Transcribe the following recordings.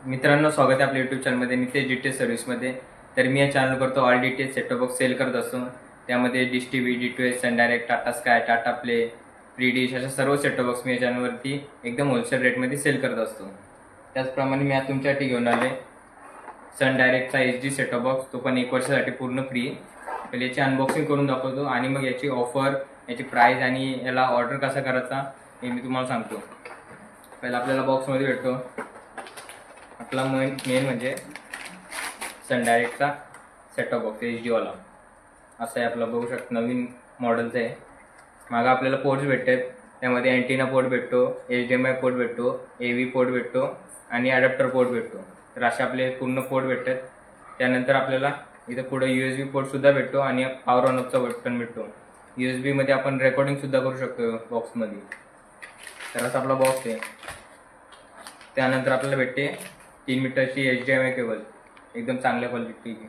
मित्रांनो, स्वागत आहे आपल्या यूट्यूब चॅनलमध्ये नितेश डिटेल सर्व्हिसमध्ये। तर मी या चॅनल करतो all detail setup box sell करत असतो। त्यामध्ये Dish TV, D2S, Sun Direct, Tata Sky, Tata Play, Free Dish अशा सर्व सेटअप बॉक्स मी या चॅनलवरती एकदम होलसेल रेटमध्ये सेल करत असतो। त्याचप्रमाणे मी आज तुमच्यासाठी घेऊन आले सन डायरेक्टचा HD सेटअप बॉक्स, तो पण 1 वर्षासाठी पूर्ण फ्री। पहिले याची अनबॉक्सिंग करून दाखवतो आणि मग याची ऑफर, याची प्राइस आणि याला ऑर्डर कसा करायचा हे मी तुम्हाला सांगतो। पहिला आपल्याला बॉक्समध्ये भेटतो आपला मेन म्हणजे सन डायरेक्टचा सेटअप बॉक्स HD वाला। असं आहे आपला, बघू शकता नवीन मॉडेलचं आहे। मागं आपल्याला पोर्ट्स भेटतात, त्यामध्ये अँटिना पोर्ट भेटतो, HDMI पोर्ट भेटतो, AV पोर्ट भेटतो आणि अडॅप्टर पोर्ट भेटतो। तर असे आपले पूर्ण पोर्ट भेटतात। त्यानंतर आपल्याला इथं पुढे USB पोर्टसुद्धा भेटतो आणि पॉवर ऑन ऑफचा बटन भेटतो। USB मध्ये आपण रेकॉर्डिंगसुद्धा करू शकतो बॉक्समध्ये। तर असा आपला बॉक्स आहे। त्यानंतर आपल्याला भेटते 3 मीटरची HDMI केबल, एकदम चांगल्या क्वालिटीची।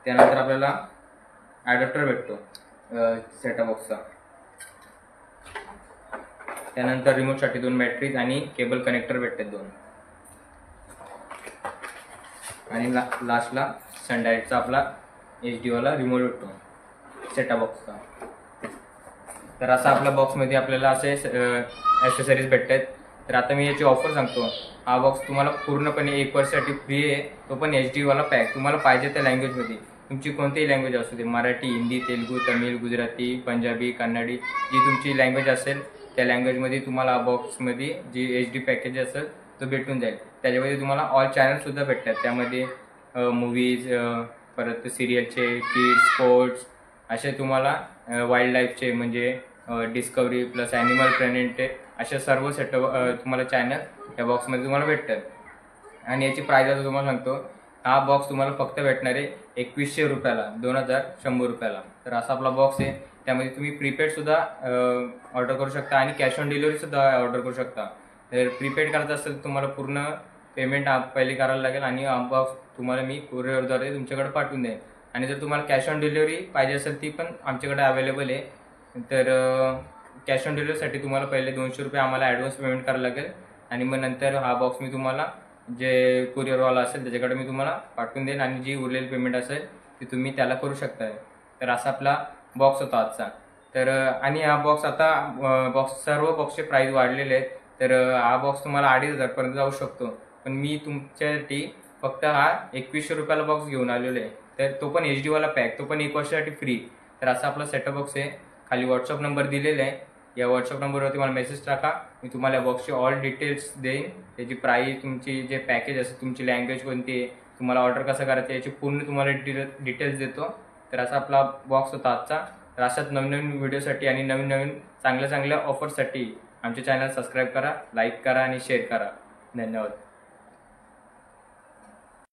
त्यानंतर आपल्याला अडॅप्टर भेटतो सेटअप बॉक्सचा। त्यानंतर रिमोटसाठी 2 बॅटरीज आणि केबल कनेक्टर भेटतात 2। आणि लास्टला सन डायरेक्टचा आपला HD वाला रिमोट भेटतो सेटअप बॉक्सचा। तर असा आपल्या बॉक्समध्ये आपल्याला असे ॲक्सेसरीज भेटतात। तर आता मी याची ऑफर सांगतो। हा बॉक्स तुम्हाला पूर्णपणे 1 वर्षासाठी फ्री आहे, तो पण HD वाला पॅक। तुम्हाला पाहिजे त्या लँग्वेजमध्ये, तुमची कोणतीही लँग्वेज असू दे, मराठी, हिंदी, तेलुगू, तमिळ, गुजराती, पंजाबी, कन्नडी, जी तुमची लँग्वेज असेल त्या लँग्वेजमध्ये तुम्हाला बॉक्समध्ये जी HD पॅकेज असेल तो भेटून जाईल। त्याच्यामध्ये तुम्हाला ऑल चॅनल्ससुद्धा भेटतात, त्यामध्ये मूवीज, परत सिरियलचे, किड्स, स्पोर्ट्स, असे तुम्हाला वाईल्ड लाईफचे म्हणजे डिस्कवरी प्लस ॲनिमल प्लॅनेट अशा सर्व सेटअप तुम्हाला चॅनल या बॉक्समध्ये तुम्हाला भेटतात। आणि याची प्राईस आता तुम्हाला सांगतो। हा बॉक्स तुम्हाला फक्त भेटणार आहे 2100 रुपयाला, 2100 रुपयाला। तर असा आपला बॉक्स आहे। त्यामध्ये तुम्ही प्रीपेडसुद्धा ऑर्डर करू शकता आणि कॅश ऑन डिलिव्हरीसुद्धा ऑर्डर करू शकता। तर प्रीपेड करायचं असेल तर तुम्हाला पूर्ण पेमेंट पहिले करायला लागेल आणि हा बॉक्स तुम्हाला मी कुरिअरद्वारे तुमच्याकडे पाठवून देईन। आणि जर तुम्हाला कॅश ऑन डिलिव्हरी पाहिजे असेल ती पण आमच्याकडे अवेलेबल आहे। तर कॅश ऑन डिलिव्हरीसाठी तुम्हाला पहिले 200 रुपये आम्हाला ॲडव्हान्स पेमेंट करायला लागेल आणि मग नंतर हा बॉक्स मी तुम्हाला जे कुरिअरवाला असेल त्याच्याकडे मी तुम्हाला पाठवून देईन आणि जी उरलेली पेमेंट असेल ती तुम्ही त्याला करू शकता। तर असा आपला बॉक्स होता आजचा। तर आणि हा बॉक्स आता सर्व बॉक्सचे प्राईस वाढलेले आहेत। तर हा बॉक्स तुम्हाला 2500 पर्यंत जाऊ शकतो, पण मी तुमच्यासाठी फक्त हा 2100 रुपयाला बॉक्स घेऊन आलेलो आहे। तर तो पण HD वाला पॅक, तो पण 1 वर्षासाठी फ्री। तर असा आपला सेटअप बॉक्स आहे। खाली व्हॉट्सअप नंबर दिलेला आहे, या व्हॉट्सअप नंबरवरती मला मेसेज टाका, मी तुम्हाला या बॉक्सची ऑल डिटेल्स देईन। त्याची प्राईस, तुमची जे पॅकेज असेल, तुमची लँग्वेज कोणती आहे, तुम्हाला ऑर्डर कसं करायचं याची पूर्ण तुम्हाला डिटेल्स देतो। तर असा आपला बॉक्स होता आजचा। तर अशाच नवीन व्हिडिओसाठी आणि नवीन चांगल्या ऑफरसाठी आमचे चॅनल सबस्क्राईब करा, लाईक करा आणि शेअर करा। धन्यवाद।